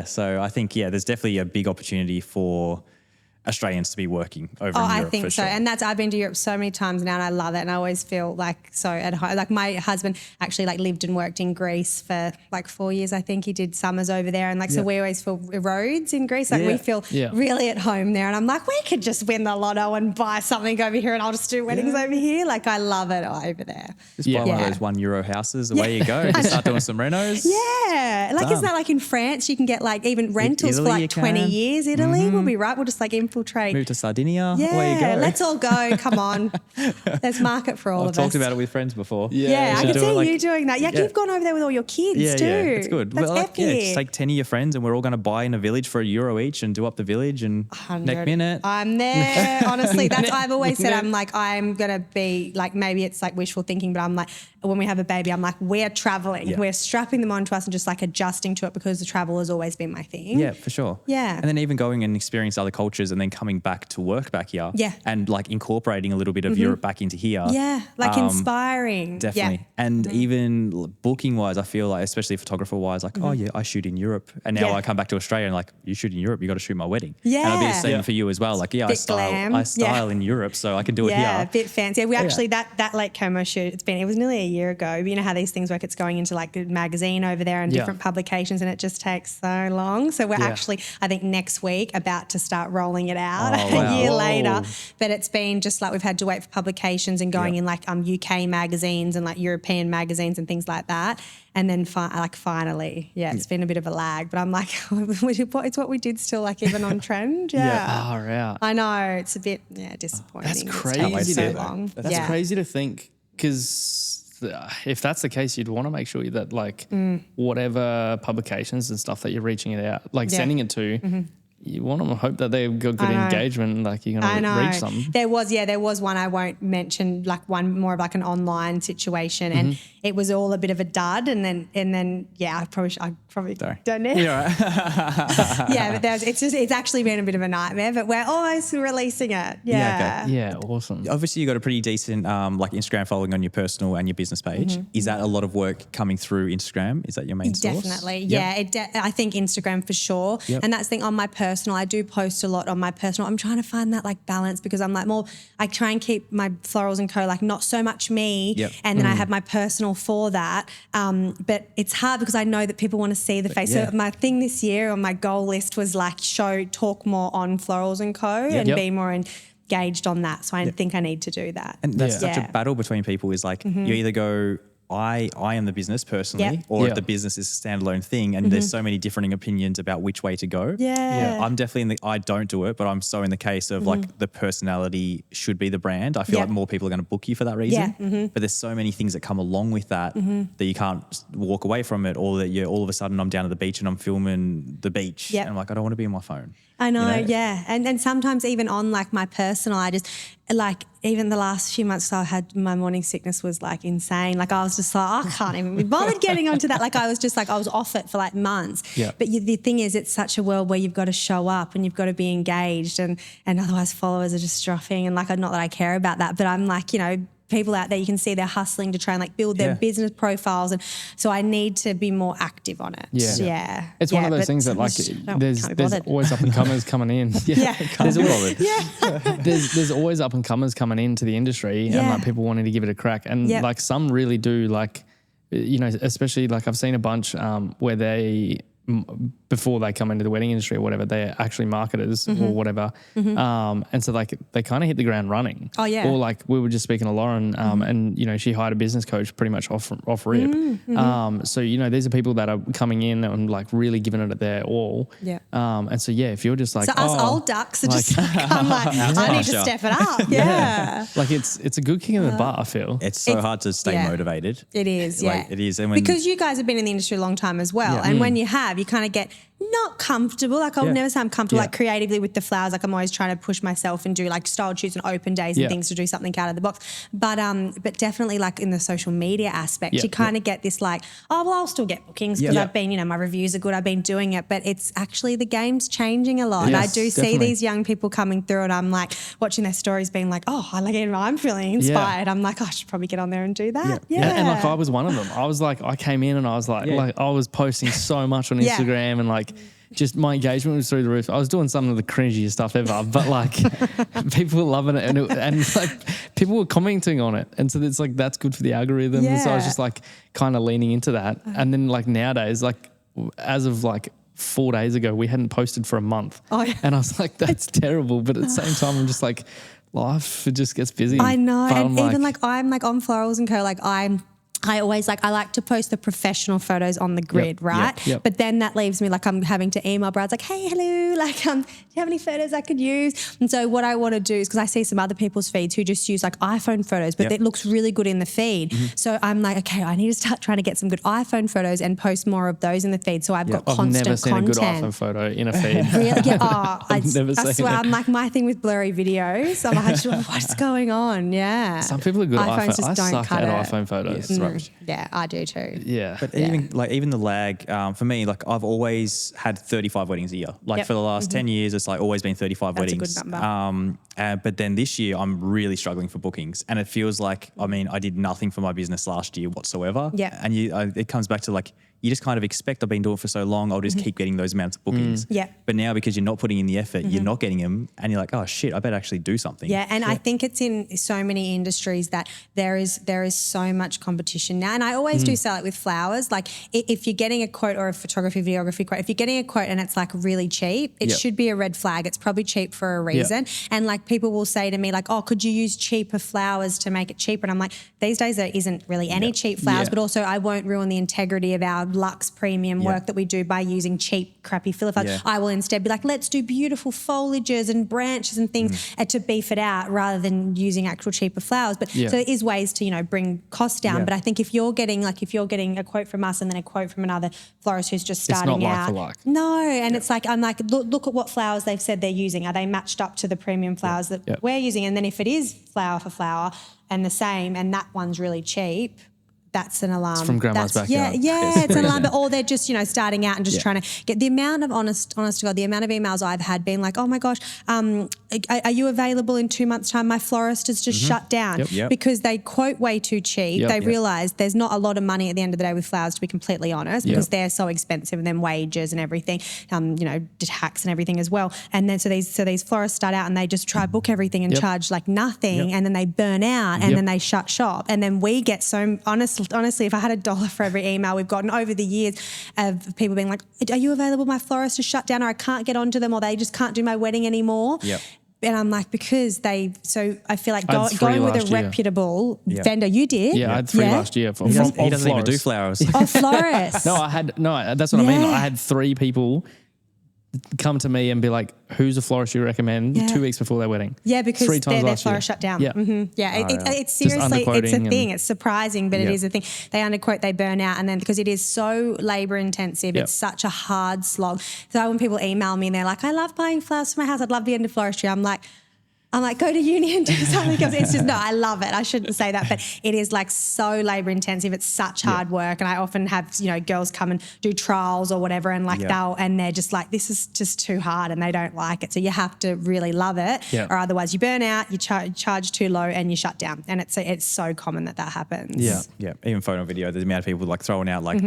So I think, there's definitely a big opportunity for Australians to be working over in Europe. I think so. Sure. And I've been to Europe so many times now, and I love it. And I always feel like so at home. Like my husband actually like lived and worked in Greece for like 4 years. I think he did summers over there. And so we always feel roads in Greece. Like we feel really at home there. And I'm like, we could just win the lotto and buy something over here, and I'll just do weddings over here. Like I love it over there. Just buy one of those €1 houses. Away you go. Just start doing some renos. Like isn't that like in France? You can get like even rentals Italy, for like 20 years. Italy, we'll be right. We'll just like infiltrate. Move to Sardinia. Away you go. Let's all go. Come on. There's market for all of us. I've talked about it with friends before. I can see you doing that. You've gone over there with all your kids too. Yeah, it's good. That's epic. Just take 10 of your friends, and we're all going to buy in a village for €1 each and do up the village, and next minute. I'm there. Honestly, I've always said, I'm like, I'm going to be like, maybe it's like wishful thinking, but I'm like, when we have a baby, I'm like, we're traveling. Yeah. We're strapping them onto us and just like adjusting to it, because the travel has always been my thing. Yeah, for sure. Yeah. And then even going and experiencing other cultures, and then coming back to work back here. Yeah. And like incorporating a little bit of Europe back into here. Yeah, like inspiring. Definitely. Yeah. And even booking wise, I feel like, especially photographer wise, like, oh yeah, I shoot in Europe. And now Yeah. I come back to Australia and like, you shoot in Europe, you got to shoot my wedding. Yeah. And it'll be the same for you as well. Like, yeah, I Bit glam. style in Europe, so I can do it Yeah, a here. bit fancy. We actually, that Lake Como shoot, it was nearly a year ago. But you know how these things work, it's going into like the magazine over there and different publications, and it just takes so long. So we're actually, I think next week, about to start rolling it out a year later. But it's been just like we've had to wait for publications and going in like UK magazines and like European magazines and things like that. And then finally, it's been a bit of a lag, but I'm like, it's what we did still, like even on trend. Yeah. I know, it's a bit disappointing. That's It's crazy. taken so long. That's crazy to think, because if that's the case, you'd want to make sure that like whatever publications and stuff that you're reaching it out, like sending it to, you want to hope that they've got good engagement and like you're going to reach something. There was one I won't mention, like one more of like an online situation, and it was all a bit of a dud, and then I probably don't know. You're right. But it's actually been a bit of a nightmare, but we're almost releasing it. Yeah, awesome. Obviously, you got a pretty decent like Instagram following on your personal and your business page. Is that a lot of work coming through Instagram? Is that your main source? Definitely, Yep. I think Instagram for sure. Yep. And that's the thing on my personal. I do post a lot on my personal. I'm trying to find that like balance, because I'm like I try and keep my Florals Co like not so much me, and then I have my personal for that. But it's hard because I know that people want to see the face. So my thing this year on my goal list was like talk more on Florals Co and be more engaged on that. So I think I need to do that. And that's such a battle between people is like you either go, I am the business personally, or the business is a standalone thing, and there's so many differing opinions about which way to go. I'm definitely in the I don't do it, but I'm so in the case of like the personality should be the brand. I feel like more people are going to book you for that reason. But there's so many things that come along with that that you can't walk away from it, or that you're all of a sudden I'm down at the beach and I'm filming the beach and I'm like, I don't want to be on my phone. I know, and sometimes even on like my personal, I just like even the last few months I had my morning sickness was like insane. Like I was just like, I can't even be bothered getting onto that. Like I was just like, I was off it for like months. But the thing is, it's such a world where you've got to show up and you've got to be engaged, and otherwise followers are just dropping. And like, not that I care about that, but I'm like, people out there, you can see they're hustling to try and like build their business profiles, and so I need to be more active on it. It's one of those things that like there's always up and comers coming in. There's always up and comers coming into the industry, and like people wanting to give it a crack, and like some really do, like especially like I've seen a bunch where they before they come into the wedding industry or whatever, they're actually marketers or whatever. And so like they kind of hit the ground running. Oh yeah. Or like we were just speaking to Lauren and she hired a business coach pretty much off rip. So these are people that are coming in and like really giving it their all. And so if you're just like, so us old ducks are just like, I'm like, I need to step it up. Like it's a good kick in the butt, I feel. It's so hard to stay motivated. It is, like, it is. And because you guys have been in the industry a long time as well. And when you have, you kind of get not comfortable. Like I'll never say I'm comfortable like creatively with the flowers. Like I'm always trying to push myself and do like style shoots and open days and things to do something out of the box. But definitely like in the social media aspect, you kind of get this like, oh, well, I'll still get bookings because I've been, my reviews are good. I've been doing it, but it's actually the game's changing a lot. Yes, I do see these young people coming through and I'm like watching their stories being like, oh, I'm feeling inspired. I'm like, I should probably get on there and do that. And like I was one of them. I was like, I came in and I was like I was posting so much on Instagram and like just my engagement was through the roof. I was doing some of the cringiest stuff ever, but like people were loving it and like people were commenting on it. And so it's like, that's good for the algorithm. And so I was just like kind of leaning into that. And then like nowadays, like as of like 4 days ago, we hadn't posted for a month. And I was like, that's terrible. But at the same time, I'm just like, life, it just gets busy. I know. And even like I'm like on Florals Co, like I always I like to post the professional photos on the grid, right? But then that leaves me like I'm having to email brands like, hey, hello, like do you have any photos I could use? And so what I want to do is, because I see some other people's feeds who just use like iPhone photos, but it looks really good in the feed. So I'm like, okay, I need to start trying to get some good iPhone photos and post more of those in the feed. So I've got constant content. I've never seen a good iPhone photo in a feed. Really? Yeah. I never seen swear, it. I'm like my thing with blurry videos. I'm like, what's going on? Yeah. Some people are good at iPhones iPhone. just I don't suck cut at it. iPhone photos. It's right Yeah, I do too. Yeah. But even the lag for me, like I've always had 35 weddings a year. Like for the last 10 years, it's like always been 35 That's weddings. a good number. But then this year, I'm really struggling for bookings, and it feels like I did nothing for my business last year whatsoever. Yeah. And it comes back to like you just kind of expect I've been doing it for so long, I'll just keep getting those amounts of bookings. Yeah. But now because you're not putting in the effort, you're not getting them, and you're like, oh shit, I better actually do something. Yeah, and I think it's in so many industries that there is so much competition now. And I always do sell it with flowers. Like if you're getting a quote or a photography, videography quote, if you're getting a quote and it's like really cheap, it should be a red flag. It's probably cheap for a reason. And like people will say to me like, oh, could you use cheaper flowers to make it cheaper? And I'm like, these days there isn't really any cheap flowers, but also I won't ruin the integrity of our luxe premium work that we do by using cheap, crappy filler flowers. Yeah. I will instead be like, let's do beautiful foliages and branches and things to beef it out rather than using actual cheaper flowers. But so there is ways to, bring costs down. But I think if you're getting a quote from us and then a quote from another florist who's just starting it's not out. like for like. No. And it's like, I'm like, look at what flowers they've said they're using. Are they matched up to the premium flowers that we're using? And then if it is flower for flower and the same and that one's really cheap, that's an alarm. It's from grandma's backyard. Yeah, it's an alarm. But or they're just, starting out and just trying to get the amount of honest to God, the amount of emails I've had being like, oh my gosh, are you available in 2 months' time? My florist has just shut down because they quote way too cheap. They realise there's not a lot of money at the end of the day with flowers, to be completely honest, because they're so expensive and then wages and everything, tax and everything as well. And then so these florists start out and they just try book everything and charge like nothing, and then they burn out and then they shut shop. And then we get so honestly, if I had $1 for every email we've gotten over the years of people being like, are you available? My florist is shut down, or I can't get onto them, or they just can't do my wedding anymore. Yep. And I'm like, so I feel like going with a reputable vendor. You did? Yeah, I had 3 last year. He doesn't even do flowers. Oh, florists. That's what I mean. I had 3 people come to me and be like, who's a florist you recommend 2 weeks before their wedding? Yeah, because 3 times their florist shut down. Yeah. It's seriously, it's a thing. It's surprising, but it is a thing. They underquote, they burn out, and then because it is so labour intensive, it's such a hard slog. So when people email me and they're like, I love buying flowers for my house, I'd love to get into floristry, I'm like, go to uni and do something else. It's just, no, I love it. I shouldn't say that, but it is like so labour intensive. It's such hard work. And I often have, girls come and do trials or whatever and and they're just like, this is just too hard and they don't like it. So you have to really love it or otherwise you burn out, you charge too low and you shut down. And it's so common that happens. Yeah. Even photo and video, there's a amount of people like throwing out like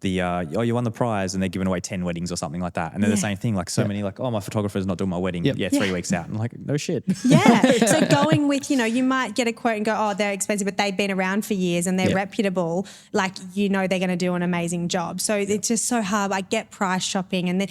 you won the prize and they're giving away 10 weddings or something like that. And they're the same thing, like so many like, oh, my photographer's not doing my wedding. 3 weeks out. And I'm like, no shit. Yeah. So going with, you might get a quote and go, oh, they're expensive, but they've been around for years and they're reputable. Like, they're going to do an amazing job. So it's just so hard. I get price shopping and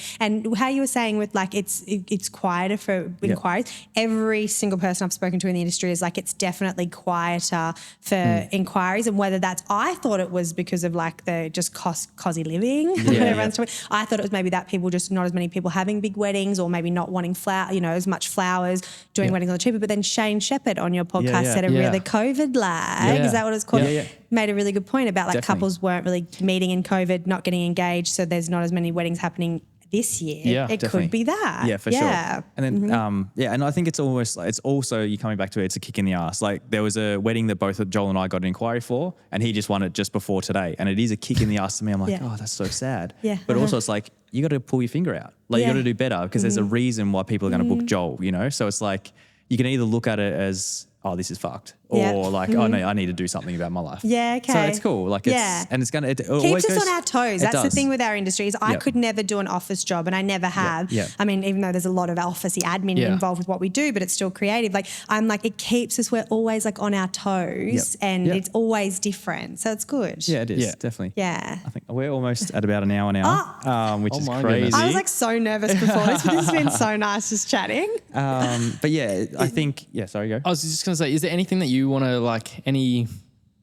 how you were saying with like, it's quieter for inquiries. Every single person I've spoken to in the industry is like, it's definitely quieter for inquiries. And whether that's, I thought it was because of like the just cosy living. I thought it was maybe that people just not as many people having big weddings or maybe not wanting as much flowers, doing weddings on the cheaper. But then Shane Shepherd on your podcast said the COVID lag, is that what it's called? Made a really good point about like couples weren't really meeting in COVID, not getting engaged, so there's not as many weddings happening this year. It could be that. Yeah, for sure. And then, and I think it's almost like, it's also, you're coming back to it, it's a kick in the ass. Like there was a wedding that both Joel and I got an inquiry for and he just won it just before today. And it is a kick in the ass to me. I'm like, oh, that's so sad. But also it's like, you got to pull your finger out. Like you got to do better because there's a reason why people are going to book Joel, So it's like, you can either look at it as, oh, this is fucked. Or like, oh no, I need to do something about my life. Yeah, okay. So it's cool. Like and it's gonna keeps us on our toes. That's the thing with our industry is I could never do an office job and I never have. I mean, even though there's a lot of officey admin involved with what we do, but it's still creative. Like I'm like, it keeps us, we're always like on our toes and it's always different. So it's good. Yeah, it is. Definitely. Yeah. I think we're almost at about an hour now, which is crazy. Goodness. I was like so nervous before this, but this has been so nice just chatting. But yeah, I think, sorry, go. I was just going to say, is there anything that you want to like, any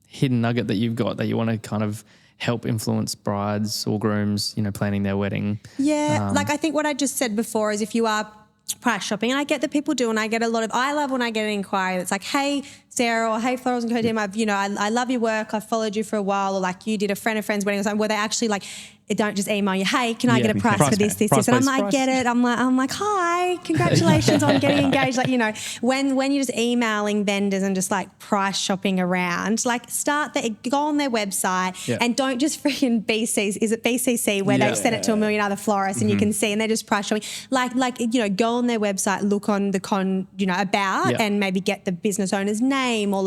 hidden nugget that you've got that you want to kind of help influence brides or grooms, planning their wedding? Yeah, like I think what I just said before is if you are price shopping, and I get that people do, and I love when I get an inquiry that's like, hey, Sarah, or hey, Florals Co team, I love your work, I've followed you for a while, or like you did a friend of friend's wedding or something, where they actually like don't just email you, hey, can I Yeah. get a price for this? And I'm like, get it. I'm like, hi, congratulations on getting engaged. Like, you know, when you're just emailing vendors and just like price shopping around, like go on their website and don't just freaking BCC where they've sent it to a million other florists and you can see, and they're just price shopping. Like, you know, go on their website, look on the about and maybe get the business owner's name or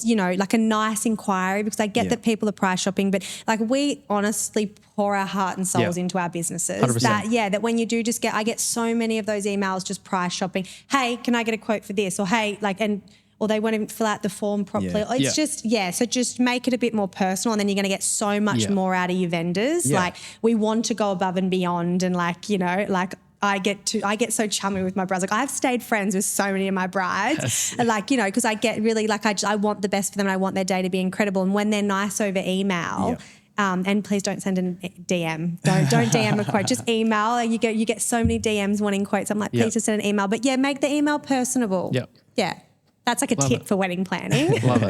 you know, like a nice inquiry, because I get that people are price shopping, but like we honestly pour our heart and souls into our businesses. 100%. That when you do just I get so many of those emails just price shopping. Hey, can I get a quote for this? Or hey, like, or they won't even fill out the form properly. It's so just make it a bit more personal, and then you're going to get so much more out of your vendors. Like, we want to go above and beyond, and like, you know, like I get so chummy with my brides. Like, I've stayed friends with so many of my brides, and like, you know, because I get really like I want the best for them and I want their day to be incredible. And when they're nice over email, and please don't send a DM. Don't DM a quote. Just email. And you get so many DMs wanting quotes. I'm like, please just send an email. But yeah, make the email personable. Yeah. That's like a tip for wedding planning. Love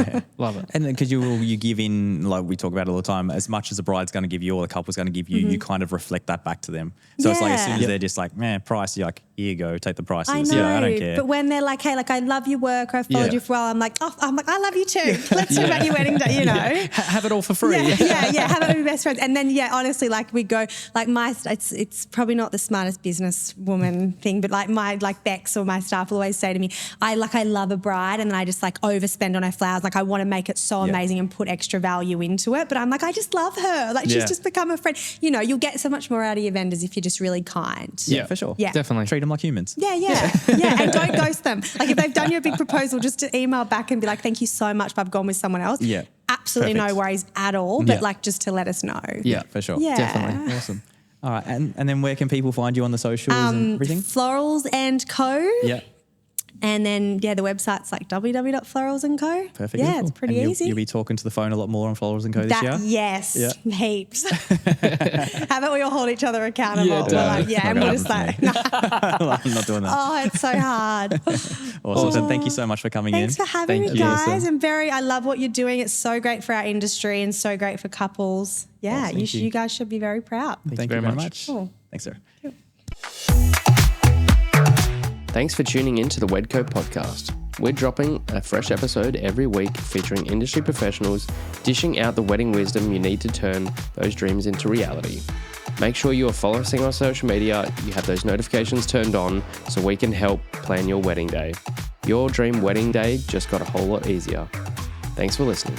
it. And then because you give in, like we talk about all the time, as much as the bride's going to give you or the couple's going to give you, you kind of reflect that back to them. So it's like as soon as they're just like, man, price, you're like, here you go, take the prices. I know, I don't care. but when they're like, hey, like, I love your work, or I followed you for a while, I'm like, I love you too. Let's talk about your wedding day, you know. Have it all for free. Yeah. Have it with your best friends. And then, honestly, like we go, like it's probably not the smartest businesswoman thing, but like Bex or my staff will always say to me, I love a bride, and then I just like overspend on her flowers. Like, I want to make it so amazing and put extra value into it. But I'm like, I just love her. Like, she's just become a friend. You know, you'll get so much more out of your vendors if you're just really kind. Yeah, for sure. Yeah. Definitely. Treat them like humans. Yeah. And don't ghost them. Like, if they've done you a big proposal, just to email back and be like, thank you so much, but I've gone with someone else. Yeah. Absolutely no worries at all. But like, just to let us know. Yeah, for sure. Yeah. Definitely. Awesome. All right. And then where can people find you on the socials and everything? Florals Co. Yeah. And then, the website's like www.floralsco. Perfect. Yeah, it's pretty easy. You'll be talking to the phone a lot more on Florals Co this year? Yes, heaps. How about we all hold each other accountable? Yeah, We're and we'll just like, I'm not doing that. oh, it's so hard. Awesome. So thank you so much for coming in. Thanks for having me, you. guys. And I love what you're doing. It's so great for our industry and so great for couples. Yeah, you guys should be very proud. Thank you very much. Cool. Thanks, Sarah. Thanks for tuning in to the Wedco podcast. We're dropping a fresh episode every week featuring industry professionals dishing out the wedding wisdom you need to turn those dreams into reality. Make sure you are following us on social media, you have those notifications turned on so we can help plan your wedding day. Your dream wedding day just got a whole lot easier. Thanks for listening.